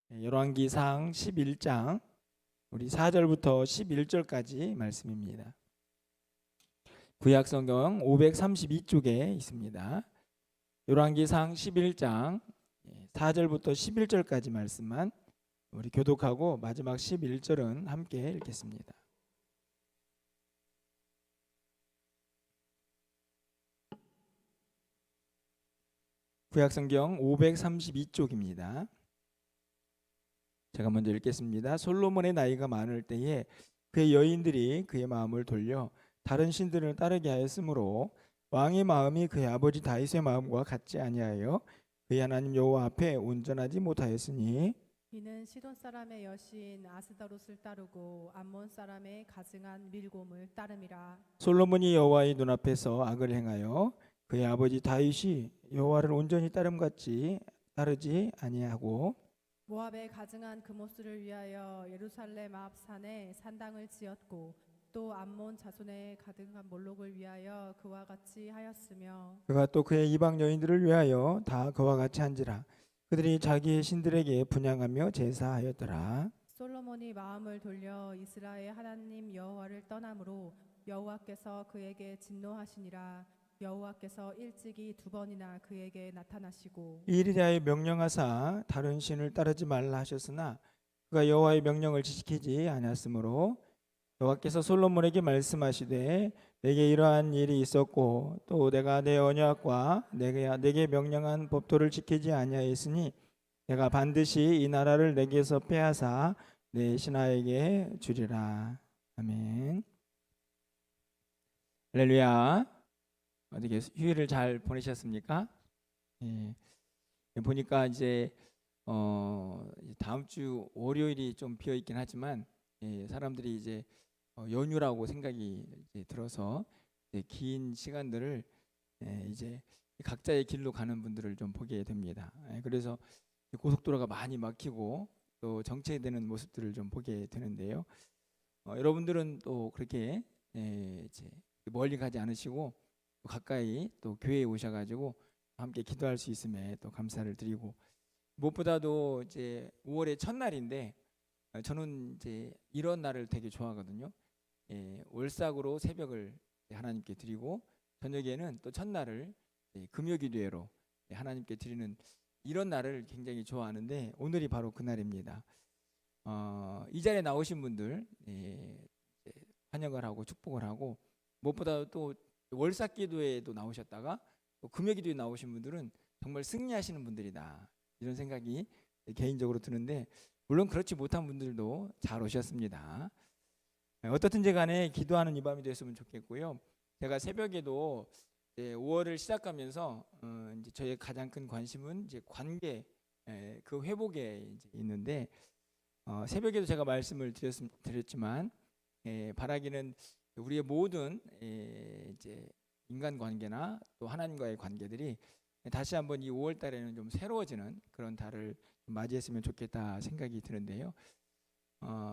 열왕기상 11장 우리 4절부터 11절까지 말씀입니다. 구약성경 532쪽에 있습니다. 열왕기상 11장 4절부터 11절까지 말씀만 우리 교독하고 마지막 11절은 함께 읽겠습니다. 구약성경 532쪽입니다. 제가 먼저 읽겠습니다. 솔로몬의 나이가 많을 때에 그의 여인들이 그의 마음을 돌려 다른 신들을 따르게 하였으므로 왕의 마음이 그의 아버지 다윗의 마음과 같지 아니하여 그의 하나님 여호와 앞에 온전하지 못하였으니 이는 시돈 사람의 여신 아스다롯을 따르고 암몬 사람의 가증한 밀곰을 따름이라. 솔로몬이 여호와의 눈앞에서 악을 행하여 그의 아버지 다윗이 여호와를 온전히 따름같이 따르지 아니하고 모압의 가증한 그모스를 위하여 예루살렘 앞 산에 산당을 지었고 또 암몬 자손의 가증한 몰록을 위하여 그와 같이 하였으며 그가 또 그의 이방 여인들을 위하여 다 그와 같이 한지라. 그들이 자기의 신들에게 분향하며 제사하였더라. 솔로몬이 마음을 돌려 이스라엘 하나님 여호와를 떠남으로 여호와께서 그에게 진노하시니라. 여호와께서 일찍이 2번이나 그에게 나타나시고 이 일에 대하여 명령하사 다른 신을 따르지 말라 하셨으나 그가 여호와의 명령을 지키지 아니하였으므로 여호와께서 솔로몬에게 말씀하시되 내게 이러한 일이 있었고 또 내가 내 언약과 내게 명령한 법도를 지키지 아니하였으니 내가 반드시 이 나라를 내게서 빼앗아 내 신하에게 주리라. 아멘. 할렐루야. 어떻게 휴일을 잘 보내셨습니까? 예. 보니까 이제 다음 주 월요일이 좀 비어 있긴 하지만 사람들이 이제 연휴라고 생각이 이제 들어서 이제 긴 시간들을 이제 각자의 길로 가는 분들을 좀 보게 됩니다. 그래서 고속도로가 많이 막히고 또 정체되는 모습들을 좀 보게 되는데요. 여러분들은 또 그렇게 이제 멀리 가지 않으시고 또 가까이 또 교회에 오셔가지고 함께 기도할 수 있음에 또 감사를 드리고 무엇보다도 이제 5월의 첫날인데 저는 이제 이런 날을 되게 좋아하거든요. 월삭으로 새벽을 하나님께 드리고 저녁에는 또 첫날을 금요기도회로 하나님께 드리는 이런 날을 굉장히 좋아하는데 오늘이 바로 그 날입니다. 이 자리에 나오신 분들 환영을 하고 축복을 하고 무엇보다 또 월삭기도회에도 나오셨다가 또 금요기도에 나오신 분들은 정말 승리하시는 분들이다 이런 생각이 개인적으로 드는데 물론 그렇지 못한 분들도 잘 오셨습니다. 어떻든지 간에 기도하는 이 밤이 됐으면 좋겠고요. 제가 새벽에도 5월을 시작하면서 이제 저의 가장 큰 관심은 이제 관계 그 회복에 이제 있는데 새벽에도 제가 말씀을 드렸지만 바라기는 우리의 모든 이제 인간 관계나 또 하나님과의 관계들이 다시 한번 이 5월 달에는 좀 새로워지는 그런 달을 맞이했으면 좋겠다 생각이 드는데요.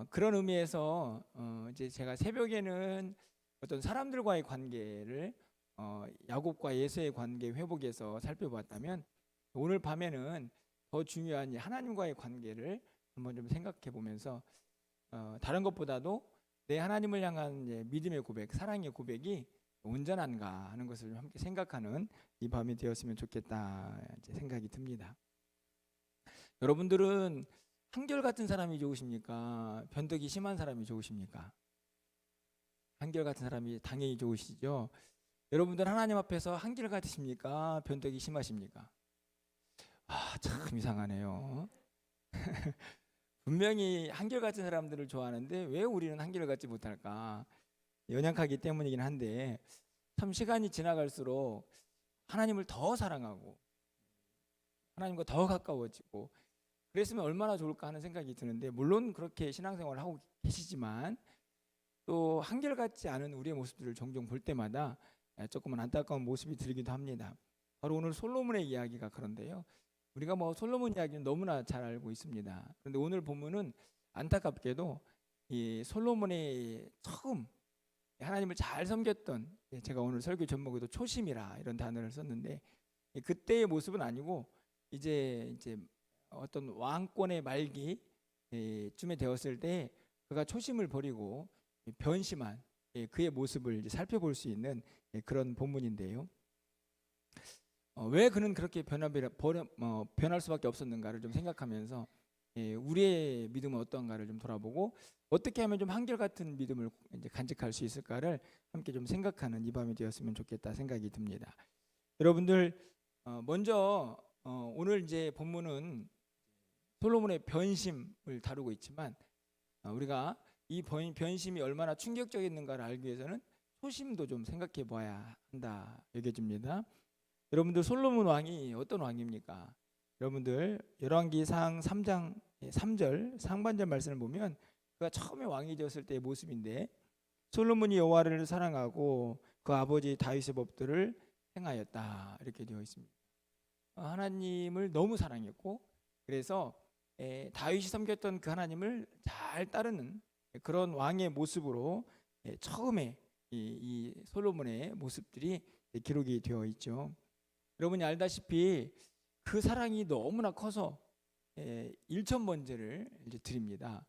그런 의미에서 이제 제가 새벽에는 어떤 사람들과의 관계를 야곱과 예수의 관계 회복에서 살펴봤다면 오늘 밤에는 더 중요한 하나님과의 관계를 한번 좀 생각해 보면서 다른 것보다도 내 하나님을 향한 믿음의 고백, 사랑의 고백이 온전한가 하는 것을 함께 생각하는 이 밤이 되었으면 좋겠다 생각이 듭니다. 여러분들은 한결같은 사람이 좋으십니까? 변덕이 심한 사람이 좋으십니까? 한결같은 사람이 당연히 좋으시죠. 여러분들 하나님 앞에서 한결같으십니까? 변덕이 심하십니까? 참 이상하네요. 분명히 한결같은 사람들을 좋아하는데 왜 우리는 한결같지 못할까? 연약하기 때문이긴 한데 참 시간이 지나갈수록 하나님을 더 사랑하고 하나님과 더 가까워지고 그랬으면 얼마나 좋을까 하는 생각이 드는데 물론 그렇게 신앙생활을 하고 계시지만 또 한결같지 않은 우리의 모습들을 종종 볼 때마다 조금은 안타까운 모습이 들기도 합니다. 바로 오늘 솔로몬의 이야기가 그런데요. 우리가 뭐 솔로몬 이야기는 너무나 잘 알고 있습니다. 그런데 오늘 본문은 안타깝게도 이 솔로몬의 처음 하나님을 잘 섬겼던 제가 오늘 설교 제목에도 초심이라 이런 단어를 썼는데 그때의 모습은 아니고 이제 어떤 왕권의 말기쯤에 되었을 때 그가 초심을 버리고 변심한 그의 모습을 이제 살펴볼 수 있는 그런 본문인데요. 왜 그는 그렇게 변할 수밖에 없었는가를 좀 생각하면서 우리의 믿음은 어떤가를 좀 돌아보고 어떻게 하면 좀 한결같은 믿음을 이제 간직할 수 있을까를 함께 좀 생각하는 이 밤이 되었으면 좋겠다 생각이 듭니다. 여러분들 먼저 오늘 이제 본문은 솔로몬의 변심을 다루고 있지만 우리가 이 변심이 얼마나 충격적이었는가를 알기 위해서는 초심도 좀 생각해 봐야 한다 여겨집니다. 여러분들 솔로몬 왕이 어떤 왕입니까? 여러분들 열왕기상 3장 3절 상반절 말씀을 보면 그가 처음에 왕이 되었을 때의 모습인데 솔로몬이 여호와를 사랑하고 그 아버지 다윗의 법들을 행하였다 이렇게 되어 있습니다. 하나님을 너무 사랑했고 그래서 다윗이 섬겼던 그 하나님을 잘 따르는 그런 왕의 모습으로 처음에 이 솔로몬의 모습들이 기록이 되어 있죠. 여러분이 알다시피 그 사랑이 너무나 커서 1,000번제를 이제 드립니다.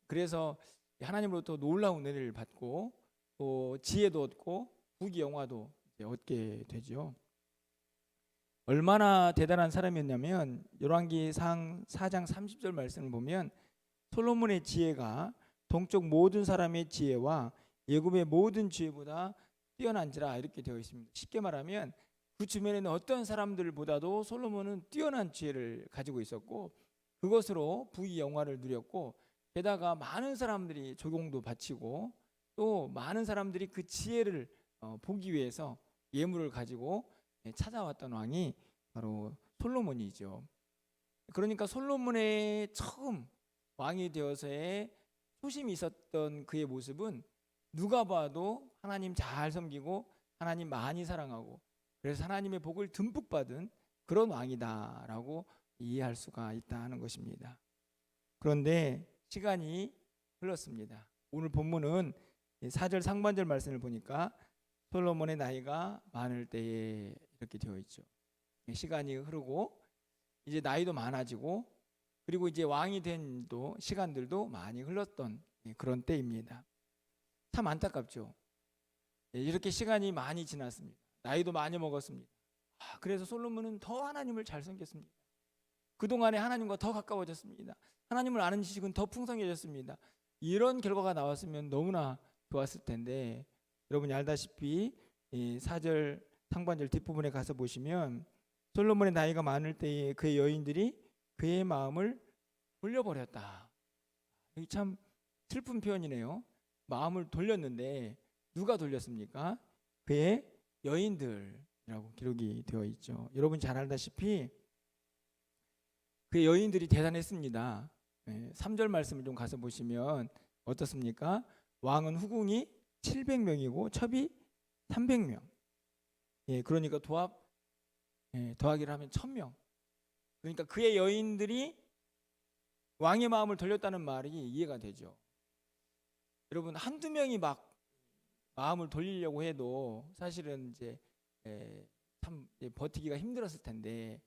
그래서 하나님으로부터 놀라운 은혜를 받고 또 지혜도 얻고 부귀영화도 얻게 되죠. 얼마나 대단한 사람이었냐면 열왕기상 4장 30절 말씀을 보면 솔로몬의 지혜가 동쪽 모든 사람의 지혜와 예굽의 모든 지혜보다 뛰어난지라 이렇게 되어 있습니다. 쉽게 말하면 그 주변에는 어떤 사람들보다도 솔로몬은 뛰어난 지혜를 가지고 있었고 그것으로 부귀영화를 누렸고 게다가 많은 사람들이 조공도 바치고 또 많은 사람들이 그 지혜를 보기 위해서 예물을 가지고 찾아왔던 왕이 바로 솔로몬이죠. 그러니까 솔로몬의 처음 왕이 되어서의 초심이 있었던 그의 모습은 누가 봐도 하나님 잘 섬기고 하나님 많이 사랑하고 그래서 하나님의 복을 듬뿍 받은 그런 왕이다라고 이해할 수가 있다는 것입니다. 그런데 시간이 흘렀습니다. 오늘 본문은 4절 상반절 말씀을 보니까 솔로몬의 나이가 많을 때에 이렇게 되어 있죠. 시간이 흐르고 이제 나이도 많아지고 그리고 이제 왕이 된 시간들도 많이 흘렀던 그런 때입니다. 참 안타깝죠. 이렇게 시간이 많이 지났습니다. 나이도 많이 먹었습니다. 그래서 솔로몬은 더 하나님을 잘 섬겼습니다. 그동안에 하나님과 더 가까워졌습니다. 하나님을 아는 지식은 더 풍성해졌습니다. 이런 결과가 나왔으면 너무나 좋았을 텐데 여러분이 알다시피 4절 상반절 뒷부분에 가서 보시면 솔로몬의 나이가 많을 때에 그의 여인들이 그의 마음을 돌려버렸다. 이게 참 슬픈 표현이네요. 마음을 돌렸는데 누가 돌렸습니까? 그의 여인들이라고 기록이 되어 있죠. 여러분 잘 알다시피 그의 여인들이 대단했습니다. 3절 말씀을 좀 가서 보시면 어떻습니까? 왕은 후궁이 700명이고 첩이 300명. 그러니까 더하기를 하면 1000명. 그러니까 그의 여인들이 왕의 마음을 돌렸다는 말이 이해가 되죠. 여러분 한두 명이 막 마음을 돌리려고 해도 사실은 이제 참 버티기가 힘들었을 텐데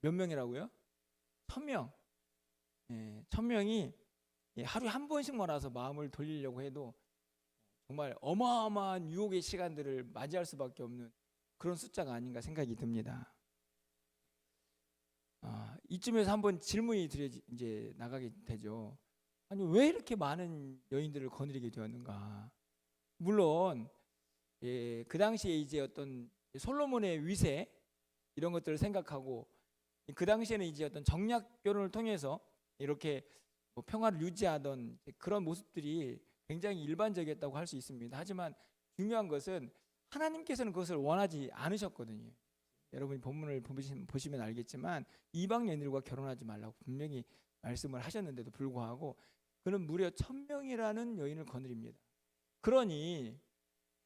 몇 명이라고요? 1000명. 1000명이 하루에 한 번씩만 와서 마음을 돌리려고 해도 정말 어마어마한 유혹의 시간들을 맞이할 수밖에 없는 그런 숫자가 아닌가 생각이 듭니다. 이쯤에서 한번 질문이 이제 나가게 되죠. 아니 왜 이렇게 많은 여인들을 거느리게 되었는가? 물론 그 당시에 이제 어떤 솔로몬의 위세 이런 것들을 생각하고 그 당시에는 이제 어떤 정략 결혼을 통해서 이렇게 평화를 유지하던 그런 모습들이 굉장히 일반적이었다고 할 수 있습니다. 하지만 중요한 것은 하나님께서는 그것을 원하지 않으셨거든요. 여러분이 본문을 보시면 알겠지만 이방 여인들과 결혼하지 말라고 분명히 말씀을 하셨는데도 불구하고 그는 무려 1000명이라는 여인을 거느립니다. 그러니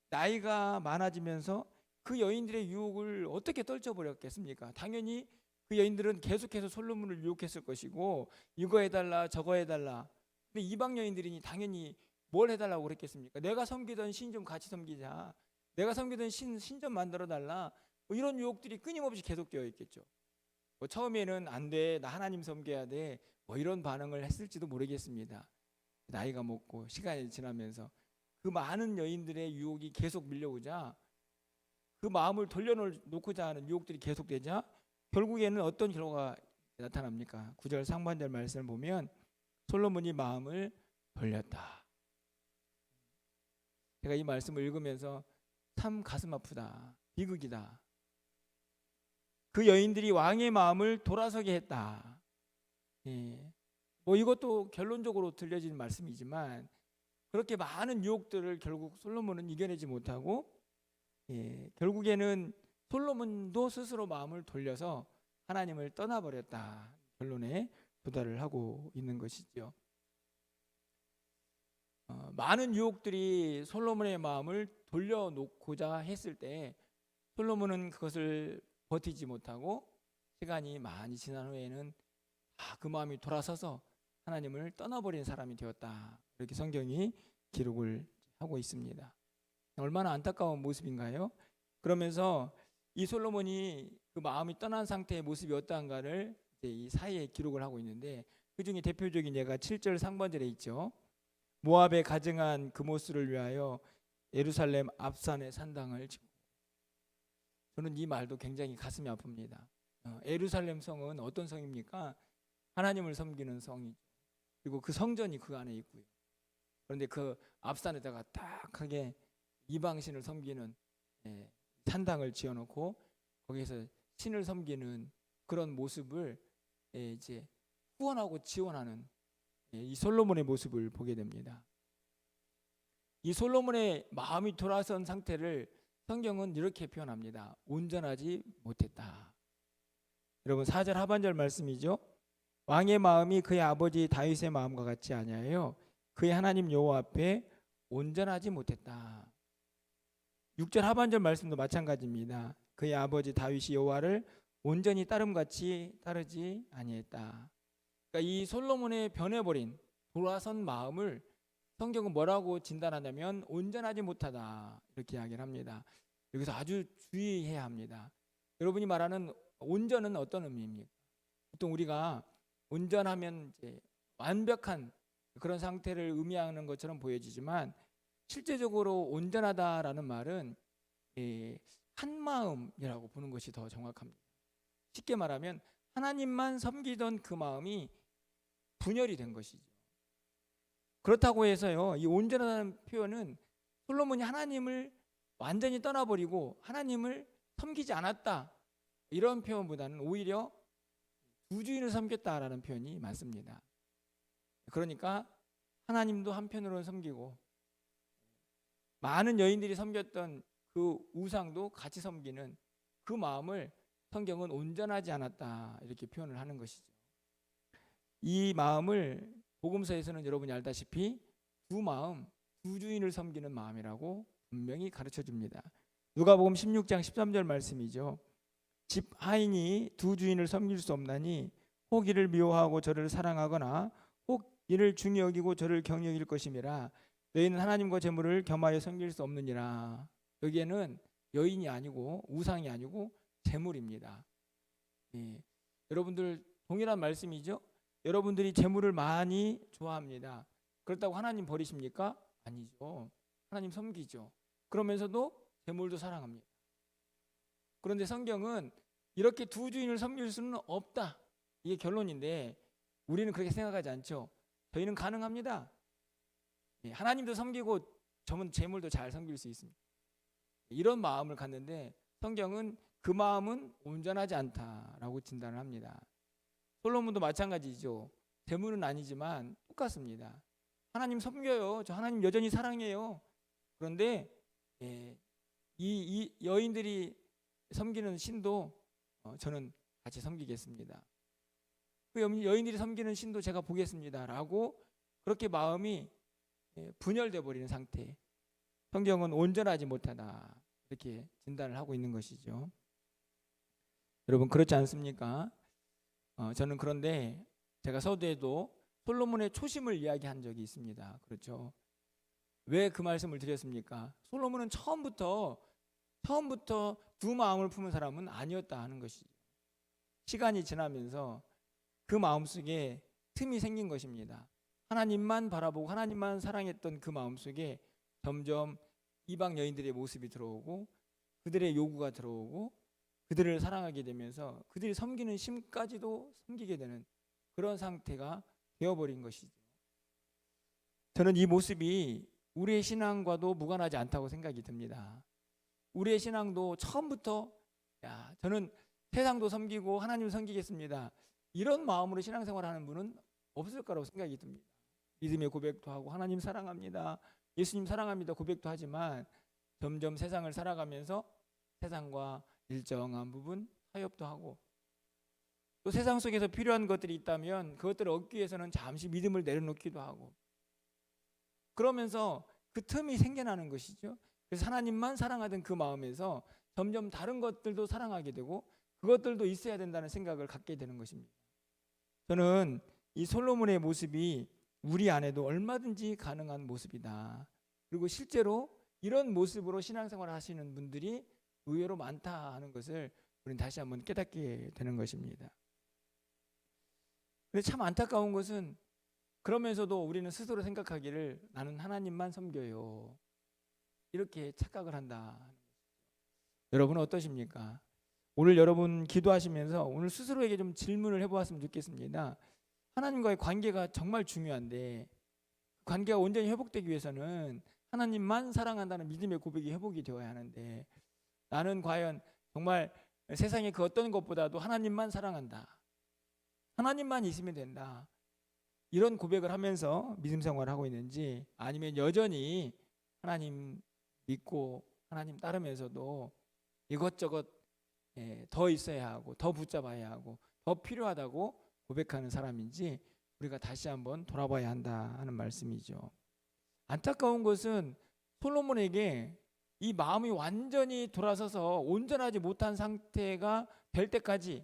나이가 많아지면서 그 여인들의 유혹을 어떻게 떨쳐버렸겠습니까? 당연히 그 여인들은 계속해서 솔로몬을 유혹했을 것이고 이거 해달라 저거 해달라. 근데 이방 여인들이니 당연히 뭘 해달라고 그랬겠습니까? 내가 섬기던 신 좀 같이 섬기자. 내가 섬기던 신 좀 만들어달라. 이런 유혹들이 끊임없이 계속되어 있겠죠. 뭐 처음에는 안 돼, 나 하나님 섬겨야 돼, 뭐 이런 반응을 했을지도 모르겠습니다. 나이가 먹고 시간이 지나면서 그 많은 여인들의 유혹이 계속 밀려오자, 그 마음을 돌려놓고자 하는 유혹들이 계속되자 결국에는 어떤 결과가 나타납니까? 9절 상반절 말씀을 보면 솔로몬이 마음을 돌렸다. 제가 이 말씀을 읽으면서 참 가슴 아프다, 비극이다. 그 여인들이 왕의 마음을 돌아서게 했다. 뭐 이것도 결론적으로 들려지는 말씀이지만 그렇게 많은 유혹들을 결국 솔로몬은 이겨내지 못하고 결국에는 솔로몬도 스스로 마음을 돌려서 하나님을 떠나버렸다 결론에 도달을 하고 있는 것이죠. 많은 유혹들이 솔로몬의 마음을 돌려놓고자 했을 때 솔로몬은 그것을 버티지 못하고 시간이 많이 지난 후에는 그 마음이 돌아서서 하나님을 떠나버린 사람이 되었다. 이렇게 성경이 기록을 하고 있습니다. 얼마나 안타까운 모습인가요? 그러면서 이 솔로몬이 그 마음이 떠난 상태의 모습이 어떠한가를 이제 이 사이에 기록을 하고 있는데 그 중에 대표적인 예가 7절 상반절에 있죠. 모압에 가증한 그모스를 위하여 예루살렘 앞산의 산당을 짓고. 저는 이 말도 굉장히 가슴이 아픕니다. 예루살렘 성은 어떤 성입니까? 하나님을 섬기는 성이죠. 그리고 그 성전이 그 안에 있고요. 그런데 그 앞산에다가 딱하게 이방신을 섬기는 산당을 지어놓고 거기에서 신을 섬기는 그런 모습을 이제 후원하고 지원하는 이 솔로몬의 모습을 보게 됩니다. 이 솔로몬의 마음이 돌아선 상태를 성경은 이렇게 표현합니다. 온전하지 못했다. 여러분 4절 하반절 말씀이죠. 왕의 마음이 그의 아버지 다윗의 마음과 같지 아니하여 그의 하나님 여호와 앞에 온전하지 못했다. 6절 하반절 말씀도 마찬가지입니다. 그의 아버지 다윗이 여호와를 온전히 따름같이 따르지 아니했다. 그러니까 이 솔로몬의 변해버린 돌아선 마음을 성경은 뭐라고 진단하냐면 온전하지 못하다 이렇게 이야기를 합니다. 여기서 아주 주의해야 합니다. 여러분이 말하는 온전은 어떤 의미입니까? 보통 우리가 온전하면 이제 완벽한 그런 상태를 의미하는 것처럼 보여지지만 실제적으로 온전하다라는 말은 한 마음이라고 보는 것이 더 정확합니다. 쉽게 말하면 하나님만 섬기던 그 마음이 분열이 된 것이죠. 그렇다고 해서요, 이 온전하다는 표현은 솔로몬이 하나님을 완전히 떠나버리고 하나님을 섬기지 않았다 이런 표현보다는 오히려 두 주인을 섬겼다라는 표현이 많습니다. 그러니까 하나님도 한편으로는 섬기고 많은 여인들이 섬겼던 그 우상도 같이 섬기는 그 마음을 성경은 온전하지 않았다 이렇게 표현을 하는 것이죠. 이 마음을 복음서에서는 여러분이 알다시피 두 마음, 두 주인을 섬기는 마음이라고 분명히 가르쳐 줍니다. 누가복음 16장 13절 말씀이죠. 집 하인이 두 주인을 섬길 수 없나니 혹 이를 미워하고 저를 사랑하거나 혹 이를 중히 여기고 저를 경히 여길 것임이라. 너희는 하나님과 재물을 겸하여 섬길 수 없느니라. 여기에는 여인이 아니고 우상이 아니고 재물입니다. 여러분들 동일한 말씀이죠. 여러분들이 재물을 많이 좋아합니다. 그렇다고 하나님 버리십니까? 아니죠. 하나님 섬기죠. 그러면서도 재물도 사랑합니다. 그런데 성경은 이렇게 두 주인을 섬길 수는 없다. 이게 결론인데 우리는 그렇게 생각하지 않죠. 저희는 가능합니다. 하나님도 섬기고 저는 재물도 잘 섬길 수 있습니다. 이런 마음을 갖는데 성경은 그 마음은 온전하지 않다라고 진단을 합니다. 솔로몬도 마찬가지죠. 재물은 아니지만 똑같습니다. 하나님 섬겨요. 저 하나님 여전히 사랑해요. 그런데 이 여인들이 섬기는 신도 저는 같이 섬기겠습니다. 그 여인들이 섬기는 신도 제가 보겠습니다 라고 그렇게 마음이 분열돼 버리는 상태. 성경은 온전하지 못하다 이렇게 진단을 하고 있는 것이죠. 여러분 그렇지 않습니까? 저는 그런데 제가 서두에도 솔로몬의 초심을 이야기한 적이 있습니다. 그렇죠? 왜 그 말씀을 드렸습니까? 솔로몬은 처음부터 두 마음을 품은 사람은 아니었다 하는 것이죠. 시간이 지나면서 그 마음속에 틈이 생긴 것입니다. 하나님만 바라보고 하나님만 사랑했던 그 마음속에 점점 이방 여인들의 모습이 들어오고 그들의 요구가 들어오고 그들을 사랑하게 되면서 그들이 섬기는 심까지도 섬기게 되는 그런 상태가 되어버린 것이죠. 저는 이 모습이 우리의 신앙과도 무관하지 않다고 생각이 듭니다. 우리의 신앙도 처음부터 저는 세상도 섬기고 하나님 섬기겠습니다, 이런 마음으로 신앙생활하는 분은 없을 거라고 생각이 듭니다. 믿음의 고백도 하고 하나님 사랑합니다, 예수님 사랑합니다 고백도 하지만 점점 세상을 살아가면서 세상과 일정한 부분 타협도 하고 또 세상 속에서 필요한 것들이 있다면 그것들을 얻기 위해서는 잠시 믿음을 내려놓기도 하고 그러면서 그 틈이 생겨나는 것이죠. 그래서 하나님만 사랑하던 그 마음에서 점점 다른 것들도 사랑하게 되고 그것들도 있어야 된다는 생각을 갖게 되는 것입니다. 저는 이 솔로몬의 모습이 우리 안에도 얼마든지 가능한 모습이다. 그리고 실제로 이런 모습으로 신앙생활을 하시는 분들이 의외로 많다 하는 것을 우리는 다시 한번 깨닫게 되는 것입니다. 근데 참 안타까운 것은 그러면서도 우리는 스스로 생각하기를 나는 하나님만 섬겨요, 이렇게 착각을 한다. 여러분은 어떠십니까? 오늘 여러분 기도하시면서 오늘 스스로에게 좀 질문을 해보았으면 좋겠습니다. 하나님과의 관계가 정말 중요한데 관계가 온전히 회복되기 위해서는 하나님만 사랑한다는 믿음의 고백이 회복이 되어야 하는데 나는 과연 정말 세상의 그 어떤 것보다도 하나님만 사랑한다, 하나님만 있으면 된다, 이런 고백을 하면서 믿음 생활을 하고 있는지 아니면 여전히 하나님 믿고 하나님 따르면서도 이것저것 더 있어야 하고 더 붙잡아야 하고 더 필요하다고 고백하는 사람인지 우리가 다시 한번 돌아봐야 한다 하는 말씀이죠. 안타까운 것은 솔로몬에게 이 마음이 완전히 돌아서서 온전하지 못한 상태가 될 때까지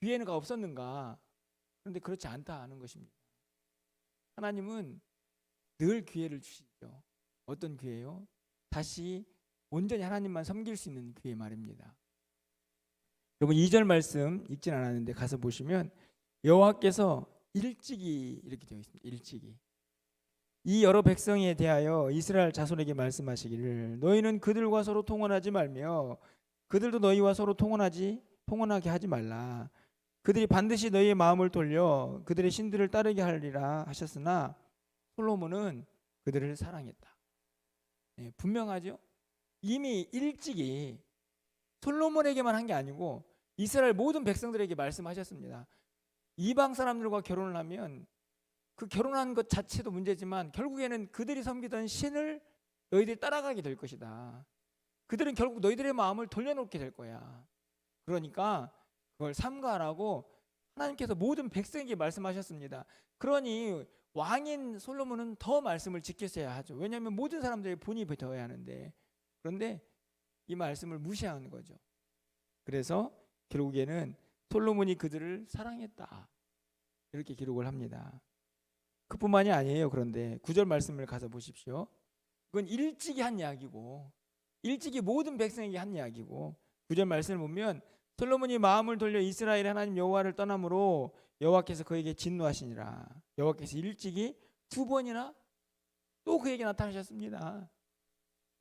기회가 없었는가? 그런데 그렇지 않다 하는 것입니다. 하나님은 늘 기회를 주시죠. 어떤 기회요? 다시 온전히 하나님만 섬길 수 있는 기회 말입니다. 여러분 2절 말씀 읽진 않았는데 가서 보시면 여호와께서 일찍이 이렇게 되어 있습니다. 일찍이 이 여러 백성에 대하여 이스라엘 자손에게 말씀하시기를 너희는 그들과 서로 통혼하지 말며 그들도 너희와 서로 통혼하게 하지 말라. 그들이 반드시 너희의 마음을 돌려 그들의 신들을 따르게 하리라 하셨으나 솔로몬은 그들을 사랑했다. 분명하죠? 이미 일찍이 솔로몬에게만 한 게 아니고 이스라엘 모든 백성들에게 말씀하셨습니다. 이방 사람들과 결혼을 하면 그 결혼한 것 자체도 문제지만 결국에는 그들이 섬기던 신을 너희들이 따라가게 될 것이다. 그들은 결국 너희들의 마음을 돌려놓게 될 거야. 그러니까 그걸 삼가하라고 하나님께서 모든 백성에게 말씀하셨습니다. 그러니 왕인 솔로몬은 더 말씀을 지켰어야 하죠. 왜냐하면 모든 사람들의 본이 되어야 하는데 그런데 이 말씀을 무시하는 거죠. 그래서 결국에는 솔로몬이 그들을 사랑했다 이렇게 기록을 합니다. 그뿐만이 아니에요. 그런데 9절 말씀을 가서 보십시오. 그건 일찍이 한 이야기고 일찍이 모든 백성에게 한 이야기고 9절 말씀을 보면 솔로몬이 마음을 돌려 이스라엘의 하나님 여호와를 떠남으로 여호와께서 그에게 진노하시니라. 여호와께서 일찍이 2번이나 또 그에게 나타나셨습니다.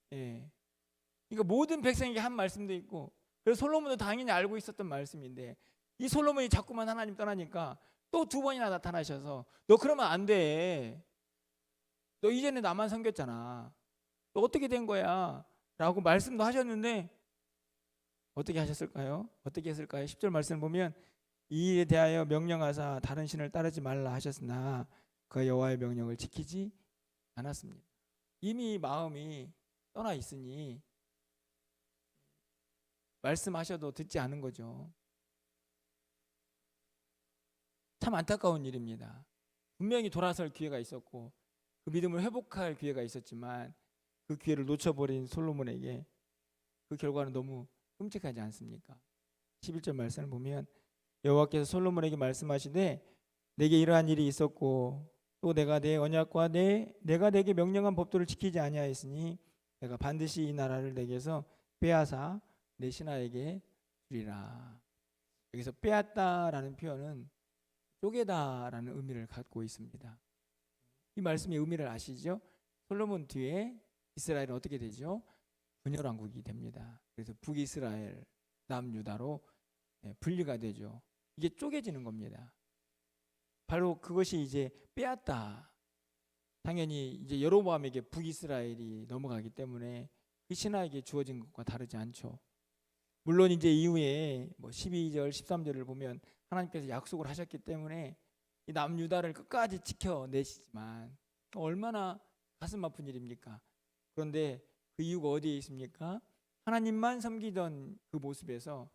그러니까 모든 백성에게 한 말씀도 있고 그래서 솔로몬도 당연히 알고 있었던 말씀인데 이 솔로몬이 자꾸만 하나님 떠나니까 또 2번이나 나타나셔서 너 그러면 안 돼. 너 이전에 나만 섬겼잖아. 너 어떻게 된 거야? 라고 말씀도 하셨는데 어떻게 하셨을까요? 어떻게 했을까요? 10절 말씀을 보면 이 일에 대하여 명령하사 다른 신을 따르지 말라 하셨으나 그 여호와의 명령을 지키지 않았습니다. 이미 마음이 떠나 있으니 말씀하셔도 듣지 않은 거죠. 참 안타까운 일입니다. 분명히 돌아설 기회가 있었고 그 믿음을 회복할 기회가 있었지만 그 기회를 놓쳐버린 솔로몬에게 그 결과는 너무 끔찍하지 않습니까? 11절 말씀을 보면 여호와께서 솔로몬에게 말씀하시되 내게 이러한 일이 있었고 또 내가 내 언약과 내가 내게 명령한 법도를 지키지 아니하였으니 내가 반드시 이 나라를 내게서 빼앗아 내 신하에게 주리라. 여기서 빼앗다라는 표현은 쪼개다라는 의미를 갖고 있습니다. 이 말씀의 의미를 아시죠? 솔로몬 뒤에 이스라엘은 어떻게 되죠? 분열왕국이 됩니다. 그래서 북이스라엘, 남유다로 분리가 되죠. 이게 쪼개지는 겁니다. 바로 그것이 이제 빼앗다. 당연히 이제 여로보암에게 북이스라엘이 넘어가기 때문에 그 신하에게 주어진 것과 다르지 않죠. 물론 이제 이후에 뭐 12절, 13절을 보면 하나님께서 약속을 하셨기 때문에 이 남유다를 끝까지 지켜내시지만 얼마나 가슴 아픈 일입니까? 그런데 그 이유가 어디에 있습니까? 하나님만 섬기던 그 모습에서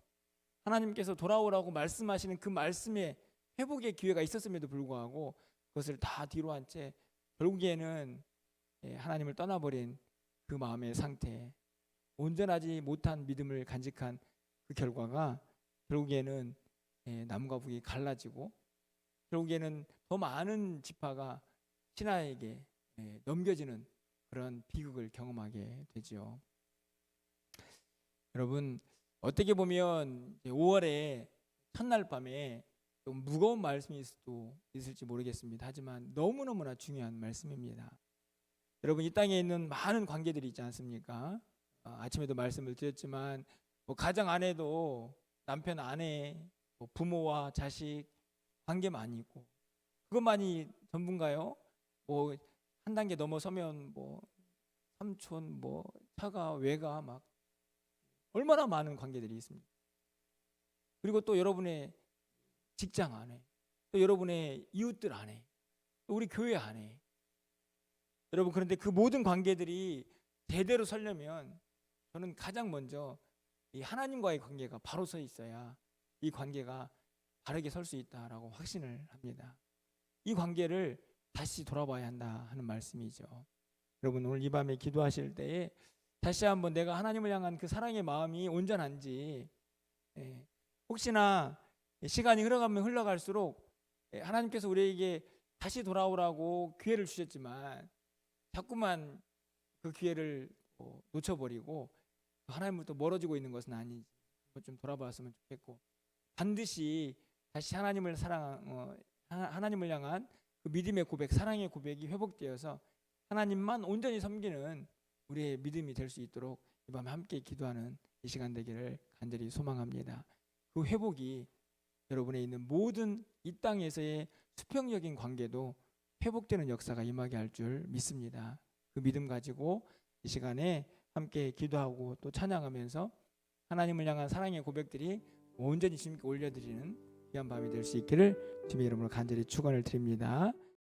하나님께서 돌아오라고 말씀하시는 그 말씀에 회복의 기회가 있었음에도 불구하고 그것을 다 뒤로 한 채 결국에는 하나님을 떠나버린 그 마음의 상태, 온전하지 못한 믿음을 간직한 그 결과가 결국에는 남과 북이 갈라지고 결국에는 더 많은 지파가 신하에게 넘겨지는 그런 비극을 경험하게 되죠. 여러분, 어떻게 보면 5월의 첫날 밤에 좀 무거운 말씀일 수도 있을지 모르겠습니다. 하지만 너무너무나 중요한 말씀입니다. 여러분, 이 땅에 있는 많은 관계들이 있지 않습니까? 아침에도 말씀을 드렸지만 뭐 가정 안에도 남편, 아내, 뭐 부모와 자식 관계 많이 있고 그것만이 전부인가요? 뭐 한 단계 넘어서면 뭐 삼촌, 뭐 처가, 외가 막 얼마나 많은 관계들이 있습니다. 그리고 또 여러분의 직장 안에, 또 여러분의 이웃들 안에, 또 우리 교회 안에 여러분, 그런데 그 모든 관계들이 제대로 서려면 저는 가장 먼저 이 하나님과의 관계가 바로 서 있어야 이 관계가 바르게 설 수 있다라고 확신을 합니다. 이 관계를 다시 돌아봐야 한다 하는 말씀이죠. 여러분, 오늘 이 밤에 기도하실 때에 다시 한번 내가 하나님을 향한 그 사랑의 마음이 온전한지, 혹시나 시간이 흘러가면 흘러갈수록 하나님께서 우리에게 다시 돌아오라고 기회를 주셨지만 자꾸만 그 기회를 놓쳐버리고 하나님으로부터 멀어지고 있는 것은 아닌지 좀 돌아봤으면 좋겠고, 반드시 다시 하나님을 하나님을 향한 그 믿음의 고백, 사랑의 고백이 회복되어서 하나님만 온전히 섬기는 우리의 믿음이 될 수 있도록 이 밤에 함께 기도하는 이 시간 되기를 간절히 소망합니다. 그 회복이 여러분에 있는 모든 이 땅에서의 수평적인 관계도 회복되는 역사가 임하게 할 줄 믿습니다. 그 믿음 가지고 이 시간에 함께 기도하고 또 찬양하면서 하나님을 향한 사랑의 고백들이 온전히 주님께 올려드리는 귀한 밤이 될 수 있기를 주님의 이름으로 간절히 축원을 드립니다.